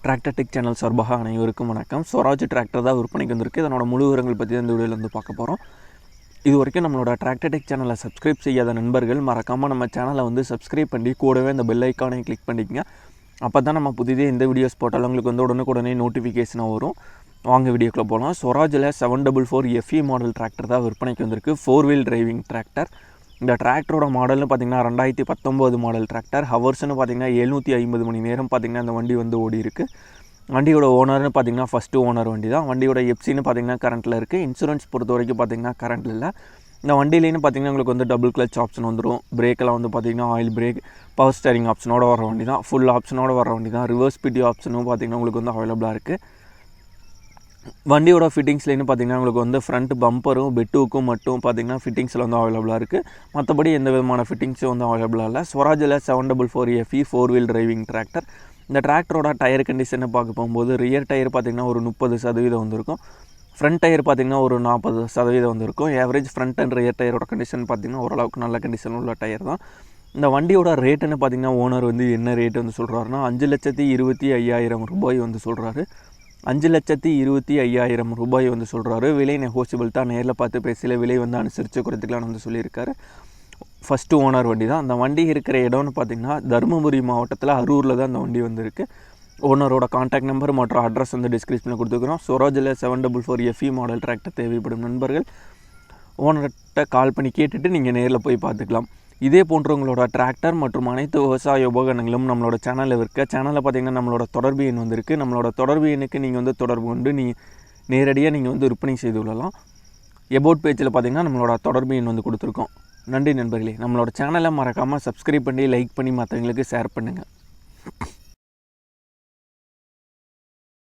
Tractor tech channel சார்பாக அனைவருக்கும் வணக்கம். ஸ்வராஜ் டிராக்டர் தான் விற்பனைக்கு வந்திருக்கு. இதனோட முழு விவரங்கள் பற்றி இந்த வீடியோவில் வந்து பார்க்க போகிறோம். இது வரைக்கும் நம்மளோட டிராக்டர் டெக் சேனலை சப்ஸ்கிரைப் செய்யாத நண்பர்கள் மறக்காமல் நம்ம சேனலை வந்து சப்ஸ்கிரைப் பண்ணி கூடவே அந்த பெல் ஐக்கானை கிளிக் பண்ணிக்கங்க. அப்போ தான் நம்ம புதிதே இந்த வீடியோஸ் போட்டாலும் உங்களுக்கு வந்து உடனுக்குடனே நோட்டிஃபிகேஷனாக வரும். வாங்க வீடியோக்குள்ளே போகலாம். ஸ்வராஜில் 744 FE மாடல் டிராக்டர் தான் விற்பனைக்கு வந்திருக்கு. 4 வீல் டிரைவிங் டிராக்டர். இந்த டிராக்டரோட மாடல்னு பார்த்திங்கன்னா 2019 மாடல் டிராக்டர். ஹவர்ஸ்னு பார்த்திங்கன்னா 750 மணி நேரம் பார்த்திங்கன்னா அந்த வண்டி வந்து ஓடி இருக்குது. வண்டியோட ஓனர்னு பார்த்திங்கன்னா ஃபஸ்ட்டு ஓனர் வண்டி தான். வண்டியோட எஃப்சின்னு பார்த்திங்கன்னா கரண்ட்டில் இருக்குது. இன்சூரன்ஸ் பொறுத்த வரைக்கும் பார்த்திங்கன்னா கரண்ட்டில் இல்லை. இந்த வண்டியிலேன்னு பார்த்திங்கன்னா உங்களுக்கு வந்து டபுள் கிளச் ஆப்ஷன் வந்துடும். பிரேக்கெல்லாம் வந்து பார்த்திங்கன்னா ஆயில் பிரேக், பவர் ஸ்டேரிங் ஆப்ஷனோட வர வண்டி தான். ஃபுல் ஆப்ஷனோட வர வண்டி தான். ரிவர்ஸ் பிடி ஆப்ஷனும் பார்த்திங்கன்னா உங்களுக்கு வந்து அவைலபிளாக இருக்குது. வண்டியோட ஃபிட்டிங்ஸ்லேன்னு பார்த்திங்கன்னா உங்களுக்கு வந்து ஃப்ரண்ட் பம்பரும் பெட்டுக்கும் மட்டும் பார்த்திங்கன்னா ஃபிட்டிங்ஸில் வந்து அவைலபிளாக இருக்குது. மற்றபடி எந்த விதமான ஃபிட்டிங்ஸும் வந்து அவைலபிளாக இல்லை. ஸ்வராஜில் 744 FE 4 வீல் டிரைவிங் டிராக்டர். இந்த டிராக்டரோட டயர் கண்டிஷனை பார்க்க போகும்போது ரியர் டயர் பார்த்திங்கன்னா ஒரு 30% வந்திருக்கும். ஃப்ரண்ட் டயர் பார்த்திங்கன்னா ஒரு 40% வந்திருக்கும். ஏவரேஜ் ஃப்ரண்ட் அண்ட் ரியர் டயரோட கண்டிஷன் பார்த்திங்கன்னா ஓரளவுக்கு நல்ல கண்டிஷன் உள்ள டயர் தான். இந்த வண்டியோட ரேட்டுன்னு பார்த்திங்கன்னா ஓனர் வந்து என்ன ரேட் வந்து சொல்கிறாருன்னா 5,25,000 ரூபாய் வந்து சொல்கிறாரு. 5,25,000 ரூபாய் வந்து சொல்கிறாரு. விலை நெகோசியபிள் தான். நேரில் பார்த்து பேசல விலை வந்து அனுசரித்து குறைத்துக்கலாம்னு வந்து சொல்லியிருக்காரு. ஃபஸ்ட்டு ஓனர் வண்டி தான். அந்த வண்டி இருக்கிற இடம்னு பார்த்திங்கன்னா தருமபுரி மாவட்டத்தில் அரூரில் தான் அந்த வண்டி வந்து இருக்குது. ஓனரோட கான்டாக்ட் நம்பர் மற்றும் அட்ரஸ் வந்து டிஸ்கிரிப்ஷனில் கொடுத்துக்கிறோம். ஸ்வராஜில் 744 FE மாடல் டிராக்டர் தேவைப்படும் நண்பர்கள் ஓனர்கிட்ட கால் பண்ணி கேட்டுட்டு நீங்கள் நேரில் போய் பார்த்துக்கலாம். இதே போன்ற உங்களோட டிராக்டர் மற்றும் அனைத்து விவசாய உபகரணங்களும் நம்மளோட சேனலில் இருக்க சேனலில் பார்த்திங்கன்னா நம்மளோட தொடர்பு எண் வந்திருக்கு. நம்மளோட தொடர்பு எண்ணுக்கு நீங்கள் வந்து தொடர்பு கொண்டு நேரடியாக நீங்கள் வந்து விற்பனை செய்து கொள்ளலாம். எபோட் பேஜில் பார்த்திங்கன்னா நம்மளோட தொடர்பு எண் வந்து கொடுத்துருக்கோம். நன்றி நண்பர்களே. நம்மளோட சேனலை மறக்காமல் சப்ஸ்கிரைப் பண்ணி லைக் பண்ணி மற்றவங்களுக்கு ஷேர் பண்ணுங்கள்.